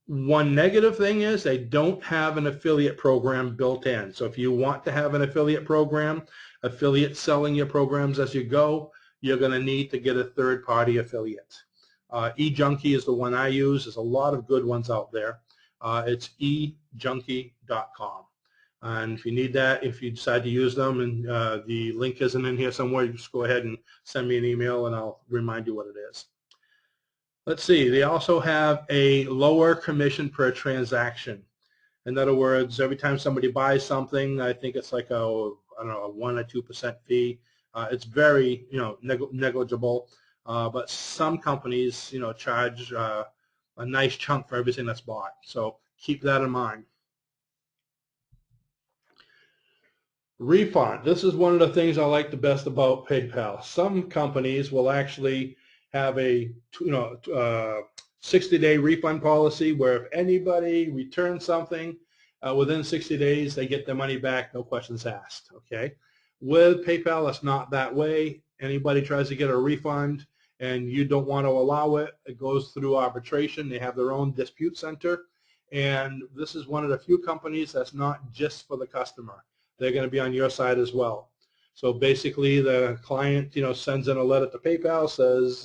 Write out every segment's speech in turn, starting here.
One negative thing is they don't have an affiliate program built in. So if you want to have an affiliate program, affiliate selling your programs as you go, you're going to need to get a third-party affiliate. eJunkie is the one I use. There's a lot of good ones out there. It's ejunkie.com. And if you need that, if you decide to use them, and the link isn't in here somewhere, you just go ahead and send me an email and I'll remind you what it is. Let's see, they also have a lower commission per transaction. In other words, every time somebody buys something, I think it's like a 1 or 2% fee. It's very, negligible. But some companies, charge a nice chunk for everything that's bought. So keep that in mind. Refund. This is one of the things I like the best about PayPal. Some companies will actually have a 60-day refund policy where if anybody returns something within 60 days, they get their money back, no questions asked. Okay. With PayPal, it's not that way. Anybody tries to get a refund and you don't want to allow it, it goes through arbitration. They have their own dispute center, and this is one of the few companies that's not just for the customer. They're going to be on your side as well. So basically, the client, sends in a letter to PayPal, says,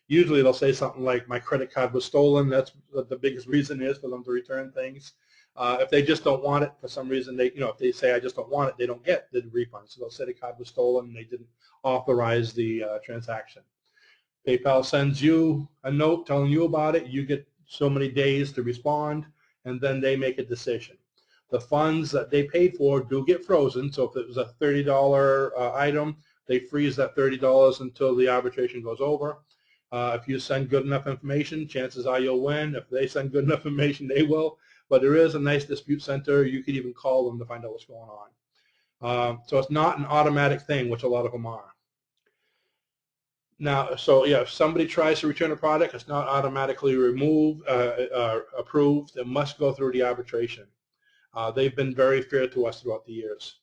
usually they'll say something like, my credit card was stolen. That's what the biggest reason is for them to return things. If they just don't want it for some reason, if they say, I just don't want it, they don't get the refund. So they'll say the card was stolen and they didn't authorize the transaction. PayPal sends you a note telling you about it. You get so many days to respond, and then they make a decision. The funds that they paid for do get frozen, so if it was a $30 item, they freeze that $30 until the arbitration goes over. If you send good enough information, chances are you'll win. If they send good enough information, they will. But there is a nice dispute center. You could even call them to find out what's going on. So it's not an automatic thing, which a lot of them are. Now, so yeah, if somebody tries to return a product, it's not automatically approved. It must go through the arbitration. They've been very fair to us throughout the years.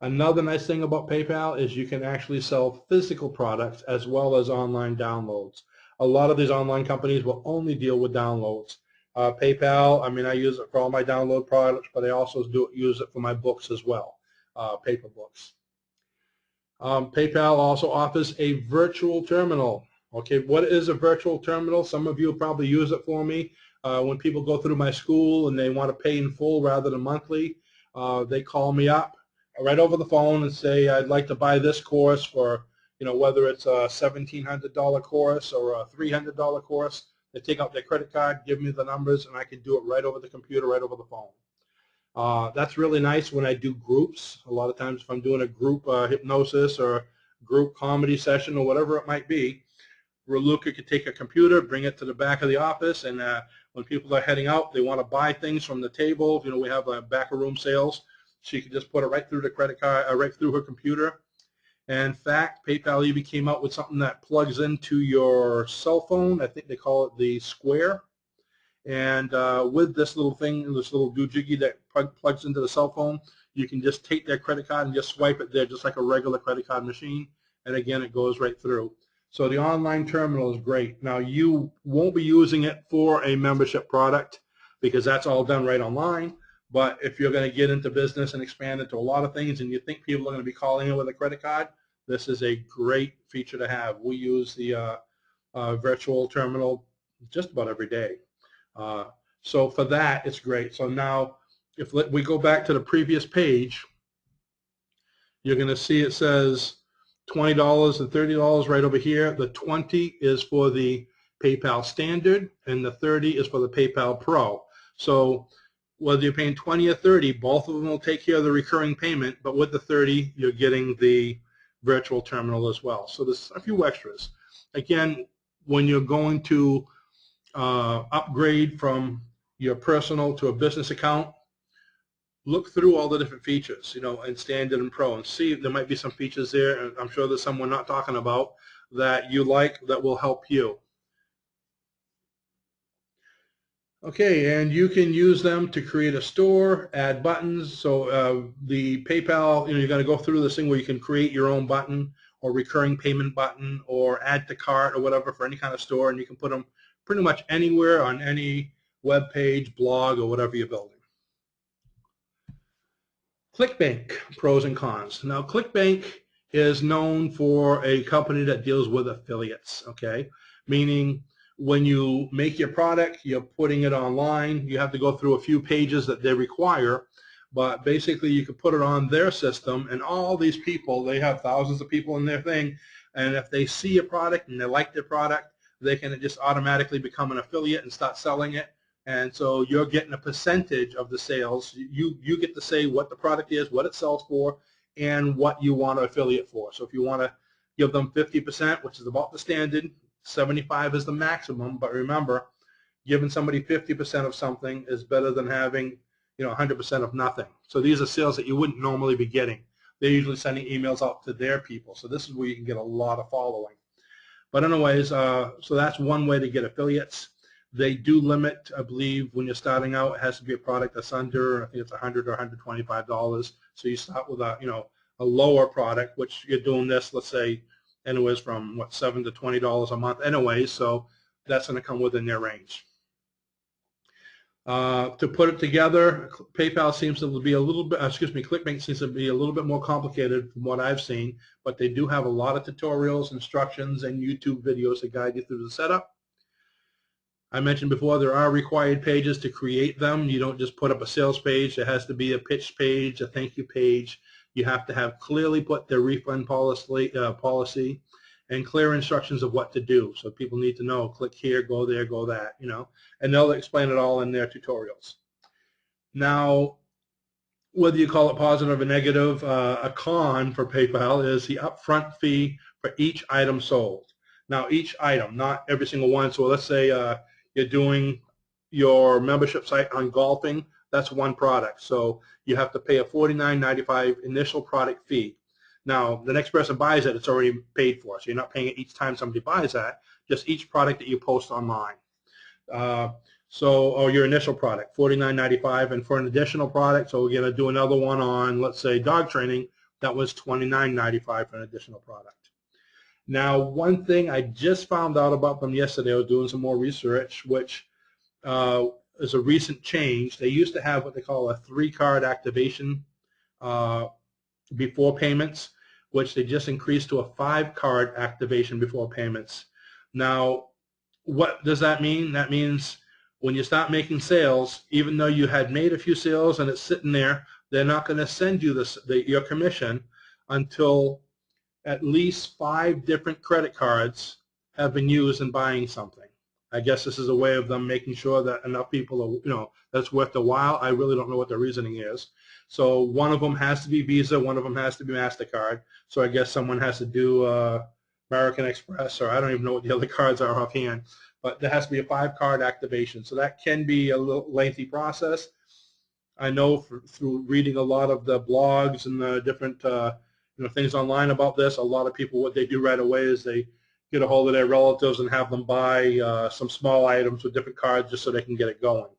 Another nice thing about PayPal is you can actually sell physical products as well as online downloads. A lot of these online companies will only deal with downloads. PayPal, I use it for all my download products, but I also use it for my books as well, paper books. PayPal also offers a virtual terminal. Okay, what is a virtual terminal? Some of you probably use it for me. When people go through my school and they want to pay in full rather than monthly, they call me up right over the phone and say, I'd like to buy this course for, whether it's a $1,700 course or a $300 course. They take out their credit card, give me the numbers, and I can do it right over the computer, right over the phone. That's really nice when I do groups. A lot of times if I'm doing a group hypnosis or group comedy session or whatever it might be, Raluca could take a computer, bring it to the back of the office, and when people are heading out, they want to buy things from the table. We have back of room sales. She could just put it right through the credit card, right through her computer. And in fact, PayPal even came out with something that plugs into your cell phone. I think they call it the Square. And with this little thing, this little doojiggy that plugs into the cell phone, you can just take their credit card and just swipe it there just like a regular credit card machine. And again, it goes right through. So the online terminal is great. Now, you won't be using it for a membership product because that's all done right online. But if you're going to get into business and expand into a lot of things and you think people are going to be calling in with a credit card, this is a great feature to have. We use the virtual terminal just about every day. So for that, it's great. So now, if we go back to the previous page, you're going to see it says $20 and $30 right over here. The 20 is for the PayPal Standard, and the 30 is for the PayPal Pro. So whether you're paying 20 or 30, both of them will take care of the recurring payment, but with the 30, you're getting the virtual terminal as well. So there's a few extras. Again, when you're going to upgrade from your personal to a business account, look through all the different features, in Standard and Pro, and see if there might be some features there, and I'm sure there's some we're not talking about that you like that will help you. Okay, and you can use them to create a store, add buttons. So the PayPal, you're going to go through this thing where you can create your own button, or recurring payment button or add to cart or whatever for any kind of store, and you can put them pretty much anywhere on any web page, blog, or whatever you're building. ClickBank, pros and cons. Now, ClickBank is known for a company that deals with affiliates, okay? Meaning when you make your product, you're putting it online, you have to go through a few pages that they require, but basically you can put it on their system, and all these people, they have thousands of people in their thing, and if they see a product and they like their product, they can just automatically become an affiliate and start selling it. And so you're getting a percentage of the sales. You get to say what the product is, what it sells for, and what you want to affiliate for. So if you want to give them 50%, which is about the standard, 75 is the maximum, but remember, giving somebody 50% of something is better than having 100% of nothing. So these are sales that you wouldn't normally be getting. They're usually sending emails out to their people. So this is where you can get a lot of following. But anyways, so that's one way to get affiliates. They do limit, I believe, when you're starting out, it has to be a product that's under, I think it's $100 or $125. So you start with a lower product, which you're doing this, let's say, anyways, from what, $7 to $20 a month anyways. So that's going to come within their range. To put it together, PayPal seems to be a little bit, ClickBank seems to be a little bit more complicated from what I've seen, but they do have a lot of tutorials, instructions, and YouTube videos to guide you through the setup. I mentioned before there are required pages to create them. You don't just put up a sales page. There has to be a pitch page, a thank you page. You have to have clearly put their refund policy and clear instructions of what to do. So people need to know, click here, go there, go that, and they'll explain it all in their tutorials. Now, whether you call it positive or negative, a con for PayPal is the upfront fee for each item sold. Now, each item, not every single one. So let's say you're doing your membership site on golfing, that's one product. So you have to pay a $49.95 initial product fee. Now, the next person buys it, it's already paid for. So you're not paying it each time somebody buys that, just each product that you post online. Or your initial product, $49.95, and for an additional product, so we're going to do another one on, let's say, dog training, that was $29.95 for an additional product. Now, one thing I just found out about them yesterday, I was doing some more research, which is a recent change. They used to have what they call a 3-card activation before payments, which they just increased to a 5-card activation before payments. Now, what does that mean? That means when you start making sales, even though you had made a few sales and it's sitting there, they're not going to send you your commission until at least 5 different credit cards have been used in buying something. I guess this is a way of them making sure that enough people are, that's worth the while. I really don't know what the reasoning is. So one of them has to be Visa, one of them has to be MasterCard. So I guess someone has to do American Express, or I don't even know what the other cards are offhand. But there has to be a 5-card activation. So that can be a little lengthy process. I know through reading a lot of the blogs and the different things online about this, a lot of people, what they do right away is they get a hold of their relatives and have them buy some small items with different cards just so they can get it going.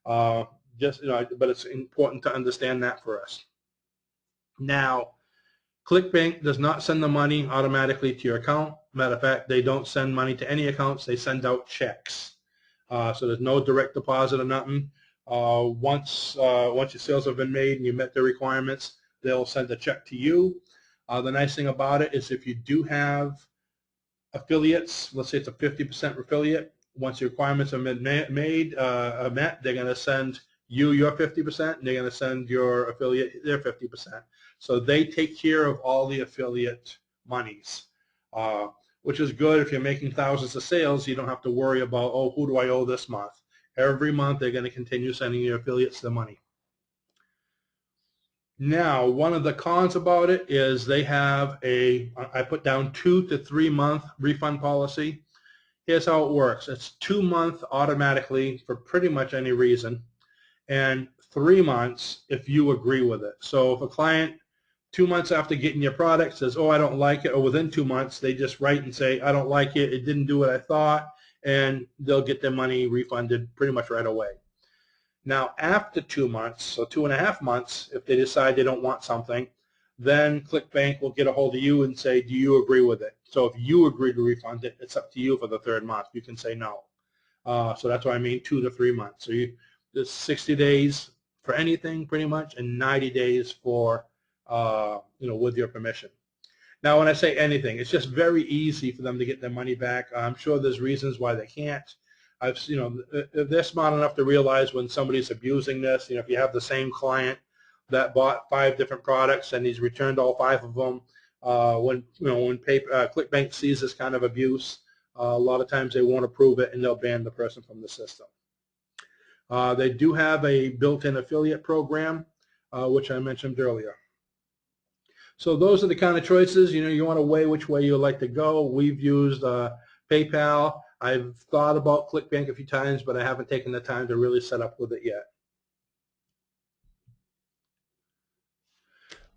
But it's important to understand that for us. Now, ClickBank does not send the money automatically to your account. Matter of fact, they don't send money to any accounts. They send out checks. So there's no direct deposit or nothing. Once your sales have been made and you met the requirements, they'll send a check to you. The nice thing about it is if you do have affiliates, let's say it's a 50% affiliate, once the requirements have been met, they're going to send you your 50%, and they're going to send your affiliate their 50%. So they take care of all the affiliate monies, which is good if you're making thousands of sales. You don't have to worry about, oh, who do I owe this month? Every month they're going to continue sending your affiliates the money. Now, one of the cons about it is they have I put down 2 to 3 month refund policy. Here's how it works. It's 2 months automatically for pretty much any reason, and 3 months if you agree with it. So if a client 2 months after getting your product says, oh, I don't like it, or within 2 months they just write and say, I don't like it, it didn't do what I thought, and they'll get their money refunded pretty much right away. Now, after 2 months, so 2.5 months, if they decide they don't want something, then ClickBank will get a hold of you and say, do you agree with it? So if you agree to refund it, it's up to you for the third month. You can say no. So that's what I mean, 2 to 3 months. So there's 60 days for anything pretty much, and 90 days for, with your permission. Now, when I say anything, it's just very easy for them to get their money back. I'm sure there's reasons why they can't. If they're smart enough to realize when somebody's abusing this, if you have the same client that bought 5 different products and he's returned all 5 of them, when ClickBank sees this kind of abuse, a lot of times they won't approve it and they'll ban the person from the system. They do have a built-in affiliate program, which I mentioned earlier. So those are the kind of choices. You want to weigh which way you like to go. We've used PayPal. I've thought about ClickBank a few times, but I haven't taken the time to really set up with it yet.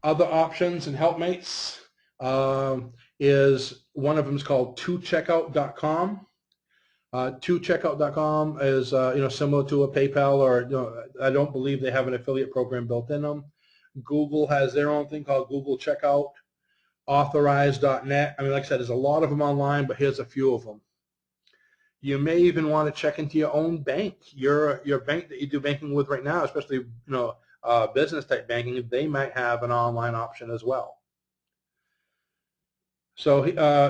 Other options and helpmates is one of them is called 2checkout.com. 2checkout.com is similar to a PayPal, or I don't believe they have an affiliate program built in them. Google has their own thing called Google Checkout. Authorize.net. Like I said, there's a lot of them online, but here's a few of them. You may even want to check into your own bank. Your bank that you do banking with right now, especially business type banking, they might have an online option as well. So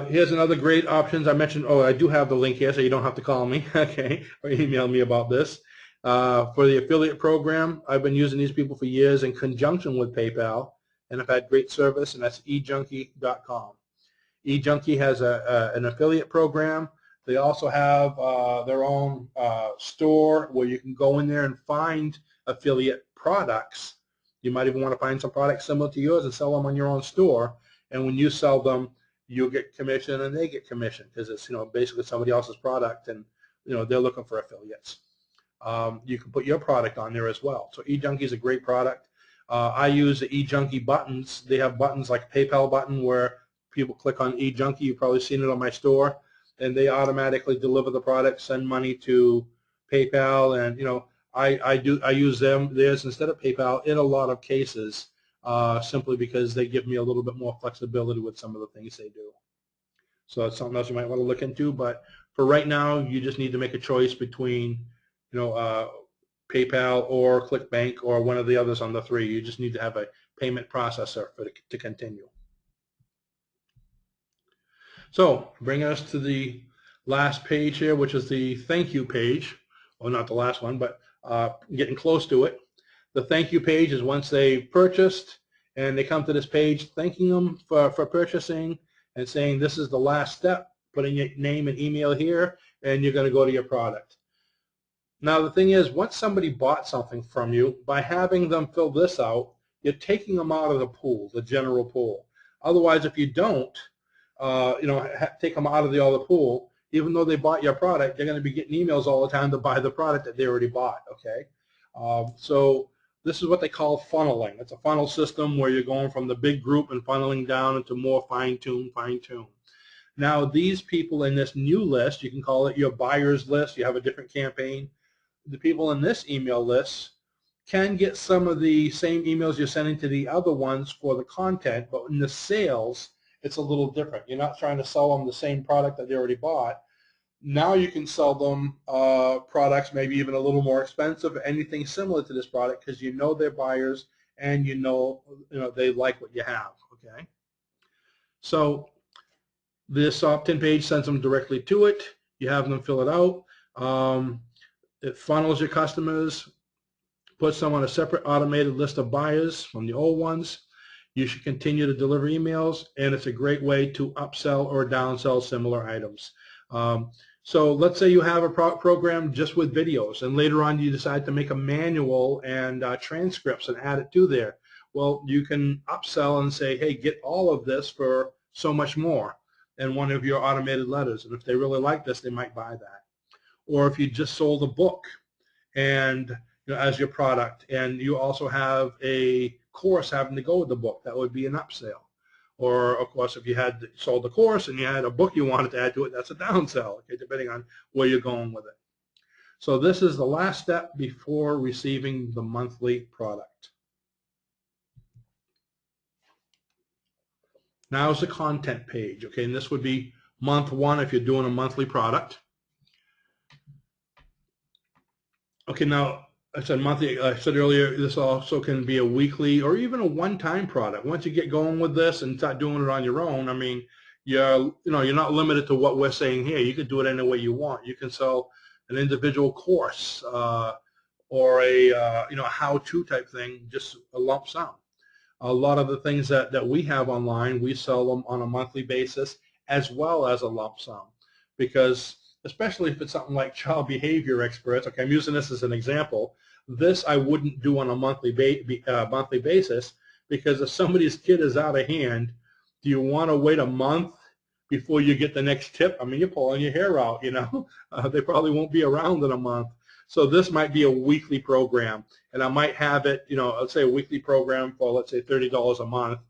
here's another great options. I mentioned, I do have the link here, so you don't have to call me, okay, or email me about this. For the affiliate program, I've been using these people for years in conjunction with PayPal, and I've had great service, and that's eJunkie.com. eJunkie has an affiliate program. They also have their own store where you can go in there and find affiliate products. You might even want to find some products similar to yours and sell them on your own store. And when you sell them, you'll get commission and they get commission, because it's basically somebody else's product, and they're looking for affiliates. You can put your product on there as well. So eJunkie is a great product. I use the eJunkie buttons. They have buttons like a PayPal button where people click on eJunkie. You've probably seen it on my store, and they automatically deliver the product, send money to PayPal, and I use theirs instead of PayPal in a lot of cases, simply because they give me a little bit more flexibility with some of the things they do. So that's something else you might want to look into. But for right now, you just need to make a choice between PayPal or ClickBank or one of the others on the 3. You just need to have a payment processor to continue. So bringing us to the last page here, which is the thank you page. Well, not the last one, but getting close to it. The thank you page is once they purchased and they come to this page thanking them for purchasing and saying this is the last step, putting your name and email here, and you're going to go to your product. Now the thing is, once somebody bought something from you, by having them fill this out, you're taking them out of the pool, the general pool. Otherwise, if you don't, take them out of the other pool, even though they bought your product, they're going to be getting emails all the time to buy the product that they already bought, okay? So this is what they call funneling. It's a funnel system where you're going from the big group and funneling down into more fine-tune. Now these people in this new list, you can call it your buyer's list. You have a different campaign. The people in this email list can get some of the same emails you're sending to the other ones for the content, but in the sales, it's a little different. You're not trying to sell them the same product that they already bought. Now you can sell them products maybe even a little more expensive, anything similar to this product, because you know they're buyers and you know they like what you have, okay? So this opt-in page sends them directly to it. You have them fill it out. It funnels your customers, puts them on a separate automated list of buyers from the old ones. You should continue to deliver emails, and it's a great way to upsell or downsell similar items. So let's say you have a program just with videos, and later on you decide to make a manual and transcripts and add it to there. Well, you can upsell and say, hey, get all of this for so much more in one of your automated letters. And if they really like this, they might buy that. Or if you just sold a book and as your product, and you also have a course having to go with the book, that would be an upsell. Or of course, if you had sold the course and you had a book you wanted to add to it, that's a downsell, okay, depending on where you're going with it. So this is the last step before receiving the monthly product. Now's the content page, okay, and this would be month one if you're doing a monthly product. Okay, now I said monthly. I said earlier this also can be a weekly or even a one-time product. Once you get going with this and start doing it on your own, I mean, you're not limited to what we're saying here. You can do it any way you want. You can sell an individual course or a how-to type thing, just a lump sum. A lot of the things that we have online, we sell them on a monthly basis as well as a lump sum, because especially if it's something like child behavior experts, okay, I'm using this as an example, this I wouldn't do on a monthly basis, because if somebody's kid is out of hand, do you want to wait a month before you get the next tip? I mean, you're pulling your hair out, they probably won't be around in a month. So this might be a weekly program, and I might have it, let's say a weekly program for, let's say, $30 a month,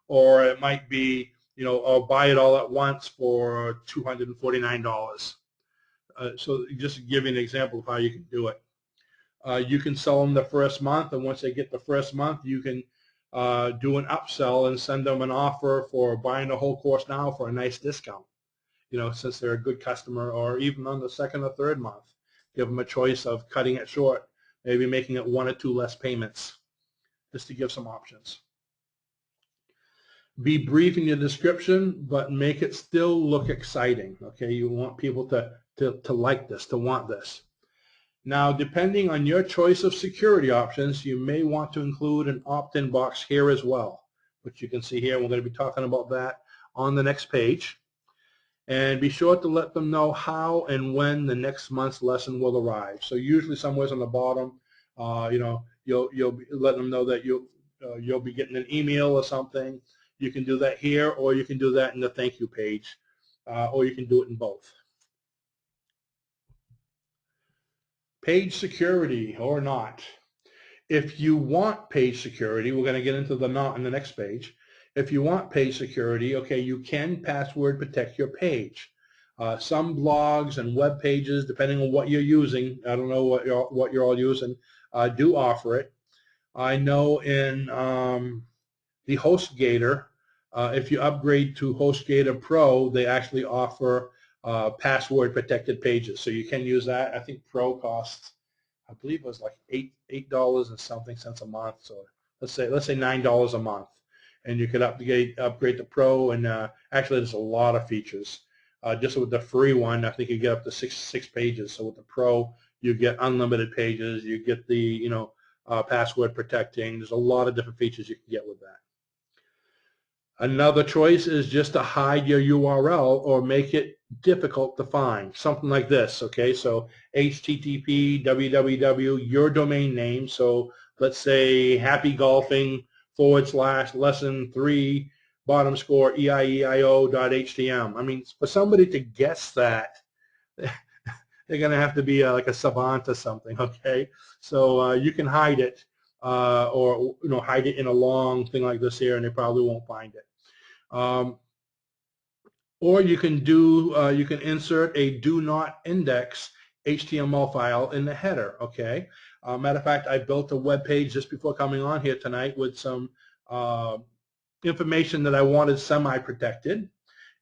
or it might be, I'll buy it all at once for $249. So just to give you an example of how you can do it. You can sell them the first month, and once they get the first month, you can do an upsell and send them an offer for buying the whole course now for a nice discount, since they're a good customer, or even on the second or third month. Give them a choice of cutting it short, maybe making it one or two less payments, just to give some options. Be brief in your description, but make it still look exciting. Okay, you want people to like this, to want this. Now, depending on your choice of security options, you may want to include an opt-in box here as well, which you can see here. We're going to be talking about that on the next page. And be sure to let them know how and when the next month's lesson will arrive. So usually somewhere on the bottom, you'll be letting them know that you'll be getting an email or something. You can do that here, or you can do that in the thank you page, or you can do it in both. Page security or not. If you want page security, we're going to get into the not in the next page. If you want page security, okay, you can password protect your page. Some blogs and web pages, depending on what you're using, I don't know what you're all using, do offer it. I know in the HostGator, if you upgrade to HostGator Pro, they actually offer password protected pages, so you can use that. I think Pro costs, I believe it was like $8 and something cents a month. So let's say $9 a month, and you could upgrade to Pro, and actually there's a lot of features. Just with the free one, I think you get up to six pages. So with the Pro, you get unlimited pages. You get the password protecting. There's a lot of different features you can get with that. Another choice is just to hide your URL or make it difficult to find. Something like this, okay? So HTTP, www, your domain name. So let's say happygolfing/lesson3 bottom score EIEIO.htm. I mean, for somebody to guess that, they're going to have to be like a savant or something, okay? So you can hide it or hide it in a long thing like this here, and they probably won't find it. Or you can insert a do not index HTML file in the header, okay? Matter of fact, I built a web page just before coming on here tonight with some information that I wanted semi-protected,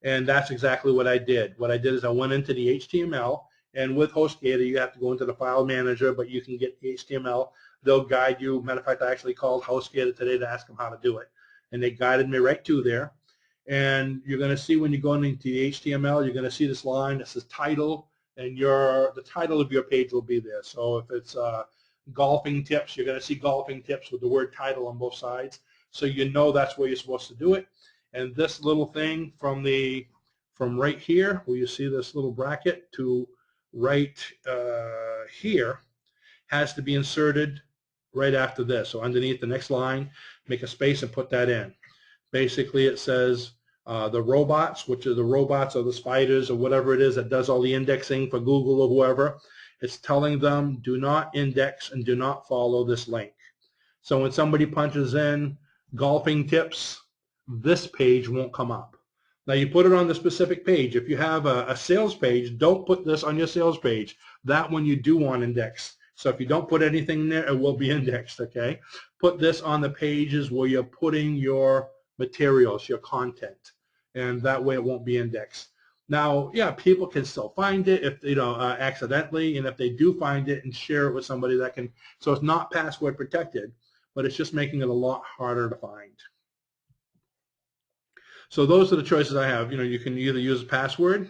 and that's exactly what I did. What I did is I went into the HTML, and with HostGator you have to go into the file manager, but you can get the HTML. They'll guide you. Matter of fact, I actually called HostGator today to ask them how to do it, and they guided me right to there. And you're going to see when you go into the HTML, you're going to see this line that says title, and the title of your page will be there. So if it's golfing tips, you're going to see golfing tips with the word title on both sides. So you know that's where you're supposed to do it. And this little thing from right here, where you see this little bracket, to right here, has to be inserted right after this. So underneath the next line, make a space and put that in. Basically, it says the robots, which are the robots or the spiders or whatever it is that does all the indexing for Google or whoever, it's telling them do not index and do not follow this link. So when somebody punches in golfing tips, this page won't come up. Now you put it on the specific page. If you have a sales page, don't put this on your sales page. That one you do want indexed. So if you don't put anything there, it will be indexed, okay? Put this on the pages where you're putting your materials, your content, and that way it won't be indexed. Now, yeah, people can still find it if accidentally, and if they do find it and share it with somebody that can. So it's not password protected, but it's just making it a lot harder to find. So those are the choices I have. You can either use a password,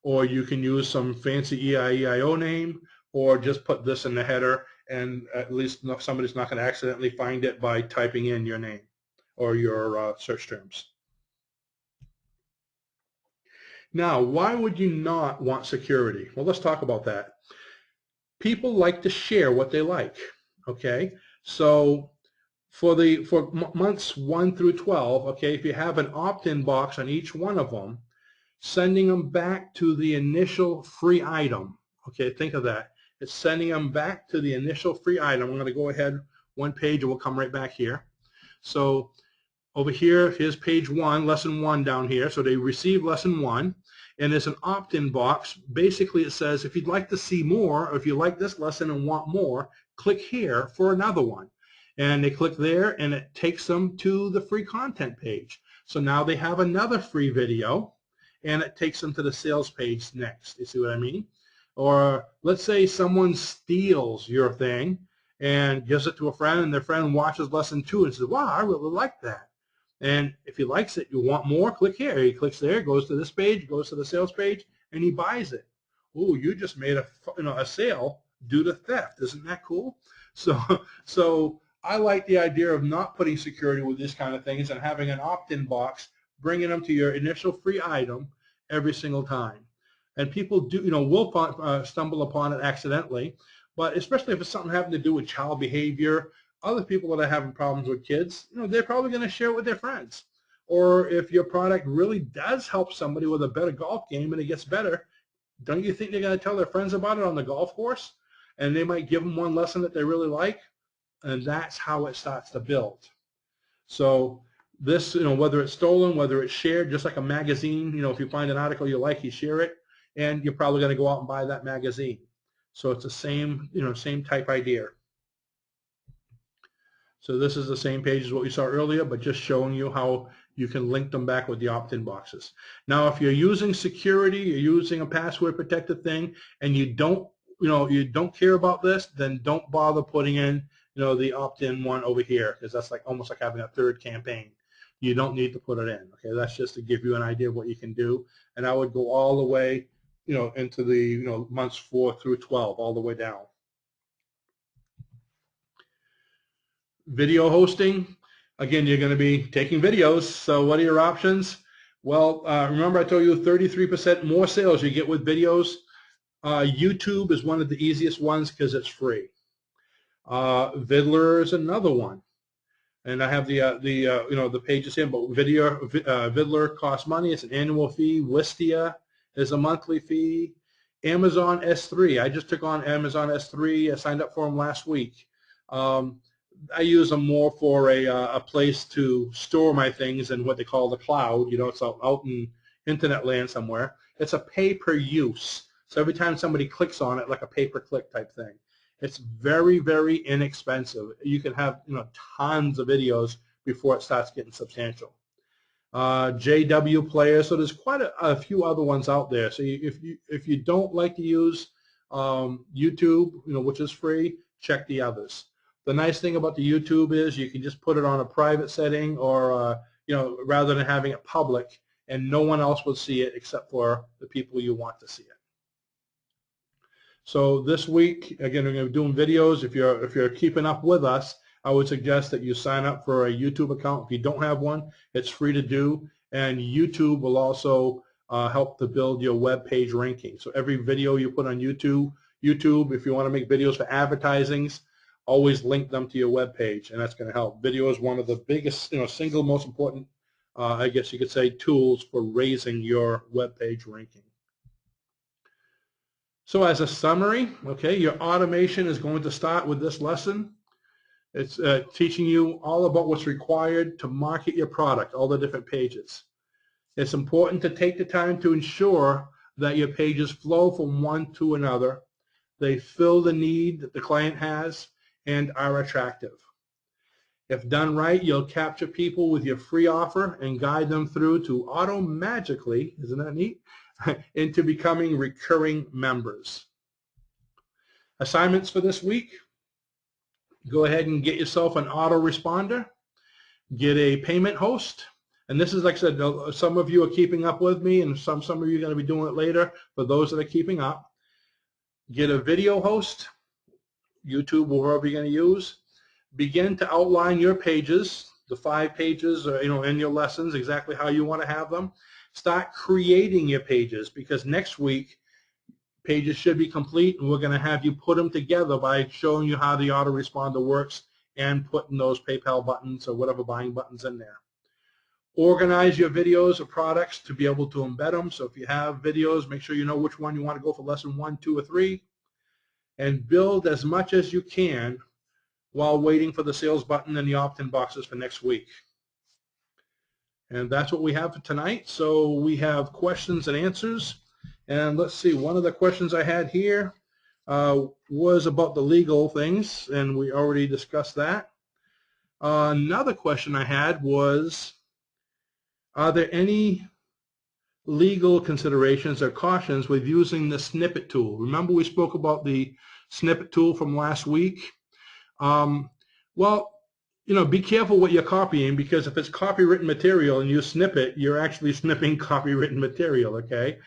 or you can use some fancy EIEIO name, or just put this in the header, and at least somebody's not going to accidentally find it by typing in your name or your search terms. Now, why would you not want security? Well, let's talk about that. People like to share what they like, okay? So for months 1 through 12, okay, if you have an opt-in box on each one of them, sending them back to the initial free item, okay, think of that. It's sending them back to the initial free item. I'm going to go ahead one page and we'll come right back here. So over here, here's page 1, lesson 1 down here. So they receive lesson 1, and there's an opt-in box. Basically, it says if you'd like to see more, or if you like this lesson and want more, click here for another one. And they click there, and it takes them to the free content page. So now they have another free video, and it takes them to the sales page next. You see what I mean? Or let's say someone steals your thing and gives it to a friend, and their friend watches lesson 2 and says, wow, I really like that. And if he likes it, you want more, click here. He clicks there, goes to this page, goes to the sales page, and he buys it. Oh, you just made a sale due to theft. Isn't that cool? So I like the idea of not putting security with these kind of things and having an opt-in box, bringing them to your initial free item every single time. And people will stumble upon it accidentally, but especially if it's something having to do with child behavior, other people that are having problems with kids, they're probably going to share it with their friends. Or if your product really does help somebody with a better golf game and it gets better, don't you think they're going to tell their friends about it on the golf course? And they might give them one lesson that they really like, and that's how it starts to build. So this, whether it's stolen, whether it's shared, just like a magazine, if you find an article you like, you share it, and you're probably going to go out and buy that magazine. So it's the same, same type idea. So this is the same page as what we saw earlier, but just showing you how you can link them back with the opt-in boxes. Now, if you're using security, you're using a password protected thing, and you don't care about this, then don't bother putting in, the opt-in one over here, because that's almost like having a third campaign. You don't need to put it in. Okay, that's just to give you an idea of what you can do. And I would go all the way, into the months 4 through 12, all the way down. Video hosting, again, you're going to be taking videos. So what are your options? Well, remember I told you 33% more sales you get with videos. YouTube is one of the easiest ones because it's free. Viddler is another one, and I have the pages here. But Viddler costs money. It's an annual fee. Wistia is a monthly fee. Amazon S3. I just took on Amazon S3. I signed up for them last week. I use them more for a place to store my things in what they call the cloud. It's out in internet land somewhere. It's a pay-per-use. So every time somebody clicks on it, like a pay-per-click type thing. It's very, very inexpensive. You can have tons of videos before it starts getting substantial. JW Player. So there's quite a few other ones out there. So if you don't like to use YouTube, which is free, check the others. The nice thing about the YouTube is you can just put it on a private setting, or rather than having it public, and no one else will see it except for the people you want to see it. So this week, again, we're going to be doing videos. If you're keeping up with us, I would suggest that you sign up for a YouTube account. If you don't have one, it's free to do, and YouTube will also help to build your web page ranking. So every video you put on YouTube, if you want to make videos for advertisings, always link them to your web page, and that's going to help. Video is one of the biggest, single most important, I guess you could say, tools for raising your web page ranking. So as a summary, okay, your automation is going to start with this lesson. It's teaching you all about what's required to market your product, all the different pages. It's important to take the time to ensure that your pages flow from one to another. They fill the need that the client has and are attractive. If done right, you'll capture people with your free offer and guide them through to auto-magically, isn't that neat, into becoming recurring members. Assignments for this week: go ahead and get yourself an autoresponder, get a payment host, and this is, like I said, some of you are keeping up with me, and some of you are going to be doing it later. For those that are keeping up, get a video host, YouTube or wherever you're going to use. Begin to outline your pages, the 5 pages, in your lessons, exactly how you want to have them. Start creating your pages, because next week pages should be complete, and we're going to have you put them together by showing you how the autoresponder works and putting those PayPal buttons or whatever buying buttons in there. Organize your videos or products to be able to embed them. So if you have videos, make sure you know which one you want to go for lesson 1, 2, or 3. And build as much as you can while waiting for the sales button and the opt-in boxes for next week. And that's what we have for tonight. So we have questions and answers. And let's see, one of the questions I had here was about the legal things, and we already discussed that. Another question I had was, are there any legal considerations or cautions with using the snippet tool? Remember we spoke about the snippet tool from last week? Well, be careful what you're copying, because if it's copywritten material and you snip it, you're actually snipping copywritten material, okay?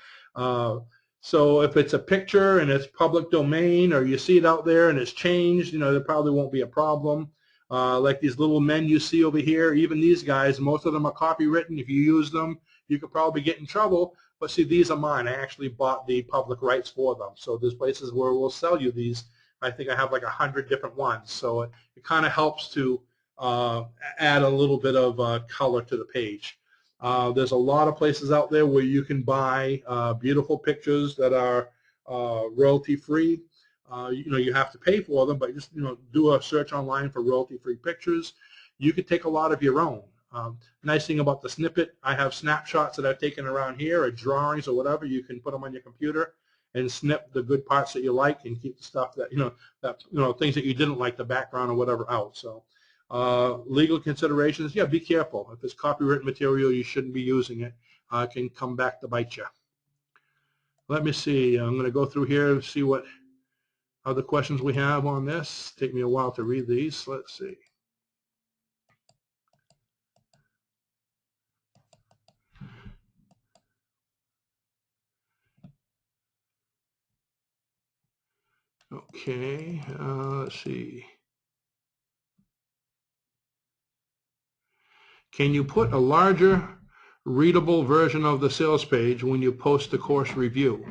So if it's a picture and it's public domain, or you see it out there and it's changed, there probably won't be a problem. Like these little men you see over here, even these guys, most of them are copywritten. If you use them, you could probably get in trouble. But see, these are mine. I actually bought the public rights for them. So there's places where we'll sell you these. I think I have like 100 different ones. So it kind of helps to add a little bit of color to the page. There's a lot of places out there where you can buy beautiful pictures that are royalty-free. You have to pay for them, but just do a search online for royalty-free pictures. You could take a lot of your own. Nice thing about the snippet, I have snapshots that I've taken around here, or drawings or whatever. You can put them on your computer and snip the good parts that you like, and keep the stuff that things that you didn't like, the background or whatever, out. So legal considerations, yeah, be careful. If it's copyright material, you shouldn't be using it. It can come back to bite you. Let me see. I'm going to go through here and see what other questions we have on this. Take me a while to read these. Let's see. Okay, let's see. Can you put a larger readable version of the sales page when you post the course review?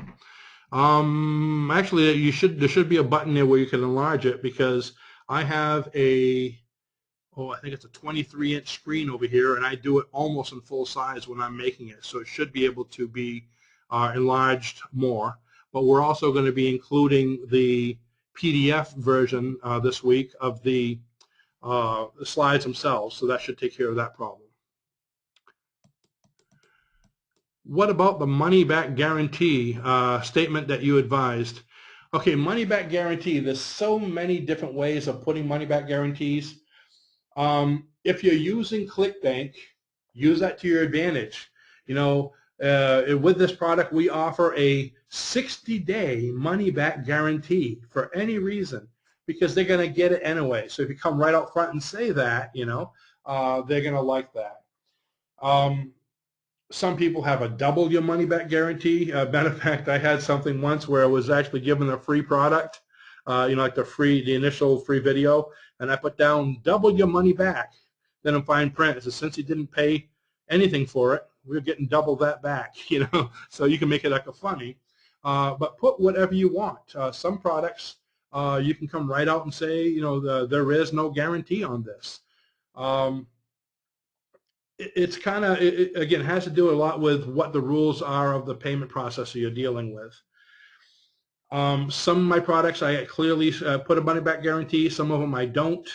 Actually, there should be a button there where you can enlarge it, because I have I think it's a 23-inch screen over here, and I do it almost in full size when I'm making it. So it should be able to be enlarged more. But we're also going to be including the PDF version this week of the slides themselves, so that should take care of that problem. What about the money-back guarantee statement that you advised? Okay, money-back guarantee, there's so many different ways of putting money-back guarantees. If you're using ClickBank, use that to your advantage. With this product, we offer a 60-day money-back guarantee for any reason, because they're going to get it anyway. So if you come right out front and say that, they're going to like that. Some people have a double your money back guarantee. Matter of fact, I had something once where I was actually given a free product, like the initial free video, and I put down double your money back. Then in fine print, it says, since you didn't pay anything for it, we're getting double that back, So you can make it like a funny, but put whatever you want. Some products you can come right out and say, there is no guarantee on this. It's kind of, again, has to do a lot with what the rules are of the payment processor you're dealing with. Some of my products I clearly put a money back guarantee. Some of them I don't.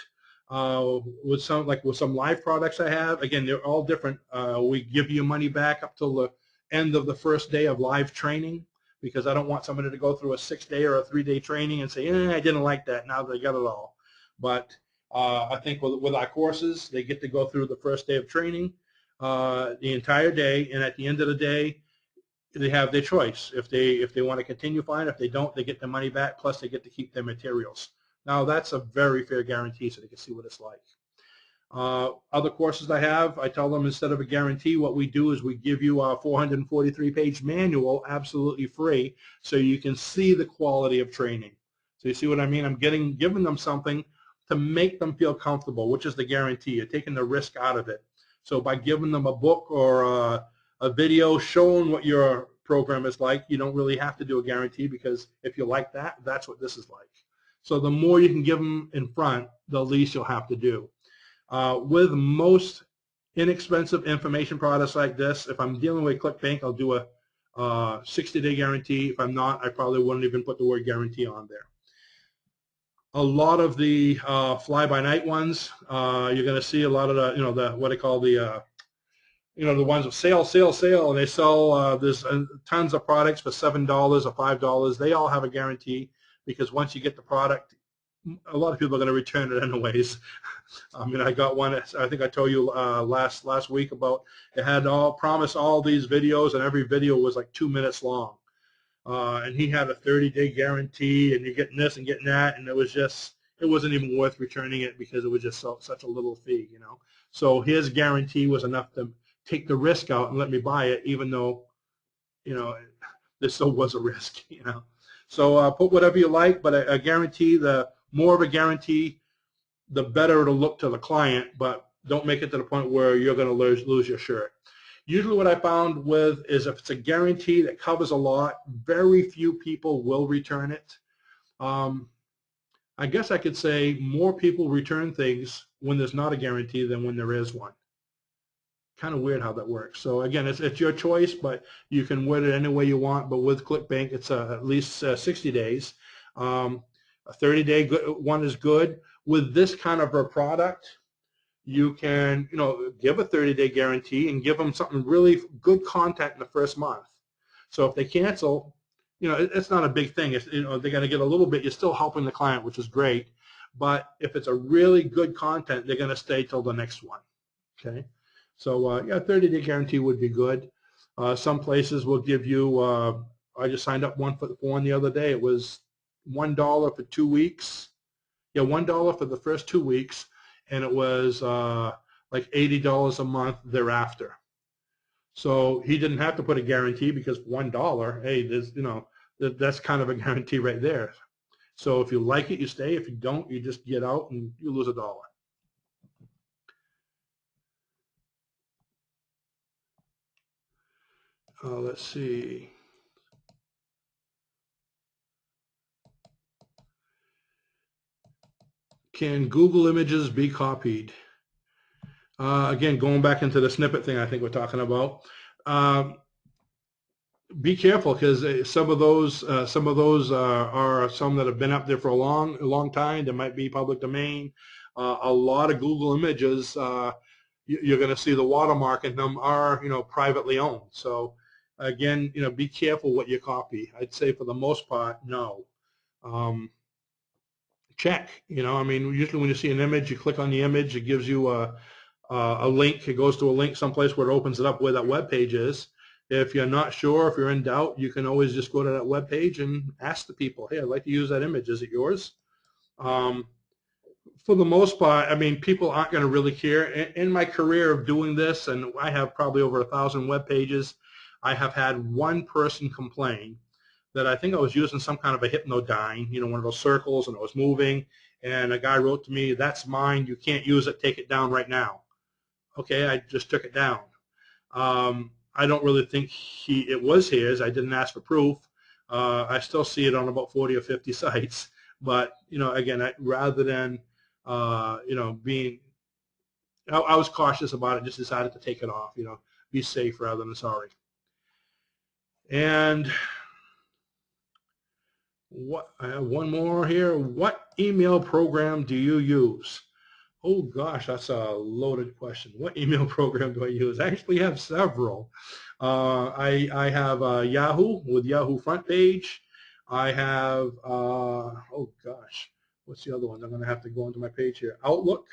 With some live products I have, again, they're all different. We give you money back up till the end of the first day of live training, because I don't want somebody to go through a 6-day or a 3-day training and say, I didn't like that, now they got it all. But I think with our courses, they get to go through the first day of training, the entire day, and at the end of the day, they have their choice. If they want to continue, fine. If they don't, they get their money back, plus they get to keep their materials. Now, that's a very fair guarantee, so they can see what it's like. Other courses I have, I tell them instead of a guarantee, what we do is we give you a 443-page manual absolutely free so you can see the quality of training. So you see what I mean? I'm giving them something to make them feel comfortable, which is the guarantee. You're taking the risk out of it. So by giving them a book or a video showing what your program is like, you don't really have to do a guarantee, because if you like that, that's what this is like. So the more you can give them in front, the least you'll have to do. With most inexpensive information products like this, if I'm dealing with ClickBank, I'll do a 60-day guarantee. If I'm not, I probably wouldn't even put the word guarantee on there. A lot of the fly-by-night ones, you're going to see a lot of the, what I call the, the ones with sale, and they sell, there's tons of products for $7 or $5. They all have a guarantee, because once you get the product, a lot of people are going to return it anyways. I mean, I got one, I think I told you last week about, it had promised all these videos, and every video was like 2 minutes long. And he had a 30-day guarantee, and you're getting this and getting that, and it wasn't even worth returning it, because it was just such a little fee, So his guarantee was enough to take the risk out and let me buy it, even though, there still was a risk, So put whatever you like, but a guarantee, the more of a guarantee, the better it'll look to the client, but don't make it to the point where you're going to lose your shirt. Usually what I found with is, if it's a guarantee that covers a lot, very few people will return it. I guess I could say more people return things when there's not a guarantee than when there is one. Kind of weird how that works. So again, it's your choice, but you can word it any way you want. But with ClickBank, it's at least 60 days. A 30-day one is good. With this kind of a product, you can, give a 30-day guarantee and give them something really good content in the first month. So if they cancel, it's not a big thing. It's, they're going to get a little bit. You're still helping the client, which is great. But if it's a really good content, they're going to stay till the next one. Okay. So yeah, 30-day guarantee would be good. Some places will give you. I just signed up for one the other day. It was $1 for 2 weeks. Yeah, $1 for the first 2 weeks, and it was like $80 a month thereafter. So he didn't have to put a guarantee, because $1, hey, there's that's kind of a guarantee right there. So if you like it, you stay. If you don't, you just get out and you lose $1. Let's see. Can Google Images be copied? Again, going back into the snippet thing I think we're talking about. Be careful, because some of those are some that have been up there for a long time. There might be public domain. A lot of Google Images, you're going to see the watermark in them are privately owned. So again, be careful what you copy. I'd say for the most part, no. Check. I mean, usually when you see an image, you click on the image. It gives you a link. It goes to a link someplace where it opens it up where that web page is. If you're not sure, if you're in doubt, you can always just go to that web page and ask the people, hey, I'd like to use that image. Is it yours? For the most part, I mean, people aren't going to really care. In my career of doing this, and I have probably over 1,000 web pages, I have had one person complain that I think I was using some kind of a Hypnodyne, one of those circles, and it was moving, and a guy wrote to me, that's mine, you can't use it, take it down right now. Okay, I just took it down. I don't really think it was his. I didn't ask for proof. I still see it on about 40 or 50 sites. But, again, rather than, being, I was cautious about it, just decided to take it off, be safe rather than sorry. And I have one more here. What email program do you use? Oh gosh, that's a loaded question. What email program do I use? I actually have several. I have Yahoo with Yahoo Front Page. I have, oh gosh, what's the other one? I'm going to have to go into my page here. Outlook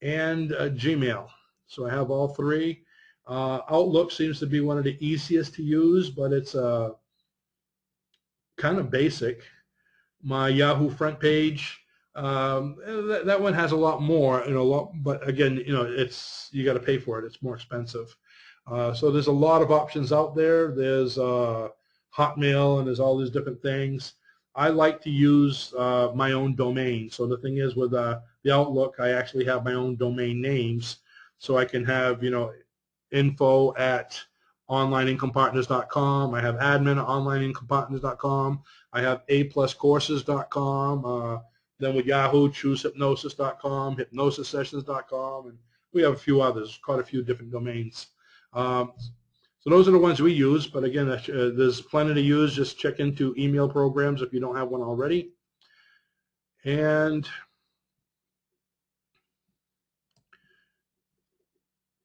and Gmail. So I have all three. Outlook seems to be one of the easiest to use, but it's kind of basic. My Yahoo front page, that one has a lot more, but again, you got to pay for it. It's more expensive. So there's a lot of options out there. There's Hotmail, and there's all these different things. I like to use my own domain. So the thing is, with the Outlook, I actually have my own domain names, so I can have info@onlineincomepartners.com. I have admin@onlineincomepartners.com. I have apluscourses.com. Then with Yahoo, choosehypnosis.com, hypnosissessions.com, and we have a few others, quite a few different domains. So those are the ones we use, but again, there's plenty to use. Just check into email programs if you don't have one already. And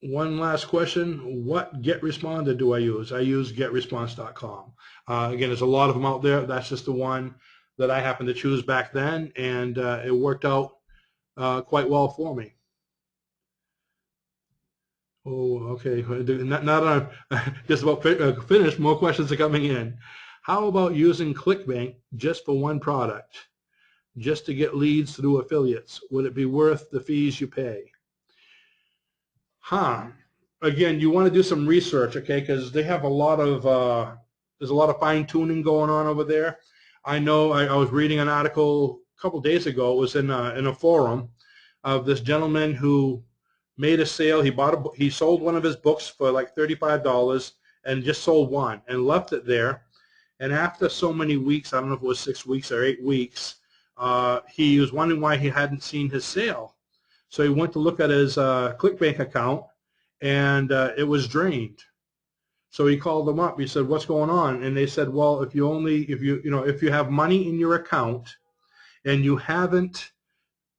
one last question, what GetResponder do I use? I use getresponse.com. Again, there's a lot of them out there. That's just the one that I happened to choose back then, and it worked out quite well for me. Oh, okay. Not just about finished. More questions are coming in. How about using ClickBank just for one product, just to get leads through affiliates? Would it be worth the fees you pay? Again, you want to do some research, okay? Because they have a lot of there's a lot of fine tuning going on over there. I know I was reading an article a couple days ago. It was in a forum of this gentleman who made a sale. He sold one of his books for like $35 and just sold one and left it there. And after so many weeks, I don't know if it was 6 weeks or 8 weeks, he was wondering why he hadn't seen his sale. So he went to look at his ClickBank account, and it was drained. So he called them up. He said, "What's going on?" And they said, "Well, if you have money in your account and you haven't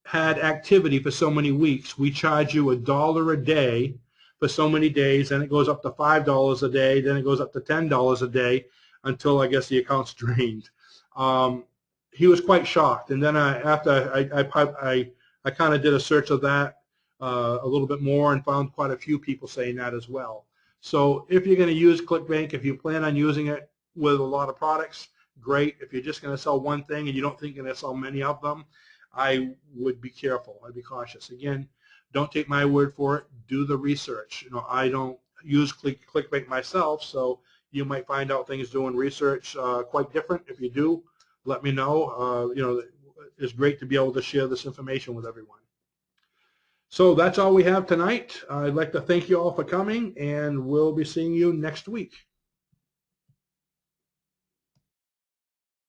had activity for so many weeks, we charge you $1 a day for so many days, and it goes up to $5 a day, then it goes up to $10 a day until I guess the account's drained." He was quite shocked, and then after I kind of did a search of that a little bit more and found quite a few people saying that as well. So if you're going to use ClickBank, if you plan on using it with a lot of products, great. If you're just going to sell one thing and you don't think you're going to sell many of them, I would be careful. I'd be cautious. Again, don't take my word for it. Do the research. I don't use ClickBank myself, so you might find out things doing research quite different. If you do, let me know. It's great to be able to share this information with everyone. So that's all we have tonight. I'd like to thank you all for coming, and we'll be seeing you next week.